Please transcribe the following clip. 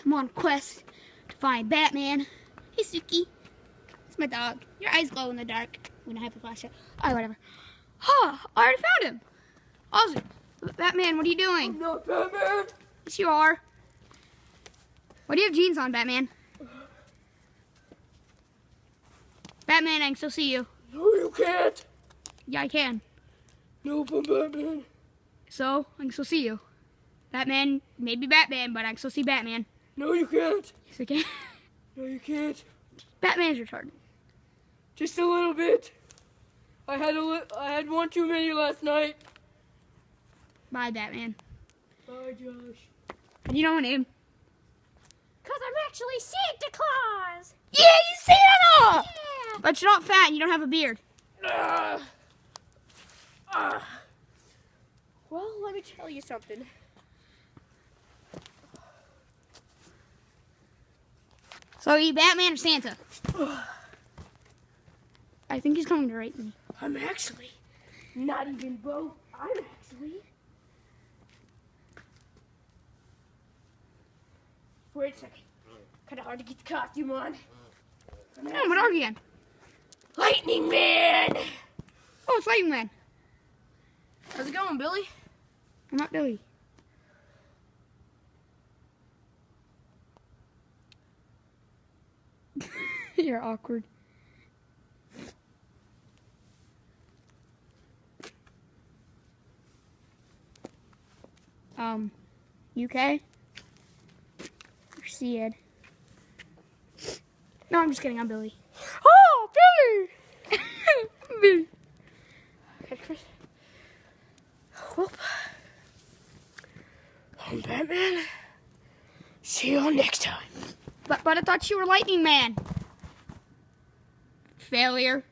I'm on a quest to find Batman. Hey, Suki. It's my dog. Your eyes glow in the dark when I have a flashlight. Oh, whatever. Huh, I already found him. Awesome. Batman, what are you doing? I'm not Batman. Yes, you are. Why do you have jeans on, Batman? Batman, I can still see you. No, you can't. Yeah, I can. Nope, I'm Batman. So, I can still see you. Batman, maybe Batman, but I can still see Batman. No, you can't. Yes, I can. No, you can't. Batman's retarded. Just a little bit. I had one too many last night. Bye, Batman. Bye, Josh. How do you know my name? Because I'm actually Santa Claus. Yeah, you Santa! Yeah. But you're not fat and you don't have a beard. Well, let me tell you something. So, are you Batman or Santa? I think he's coming to rape me. I'm actually not even both. I'm actually. Wait a second. Kind of hard to get the costume on. Come on, what are you again? Lightning Man! Oh, it's Lightning Man. How's it going, Billy? I'm not Billy. You're awkward. UK? Or Sid? No, I'm just kidding. I'm Billy. Oh, Billy! Billy. Okay, Chris. Well, I'm Batman. See you all next time. But I thought you were Lightning Man. Failure.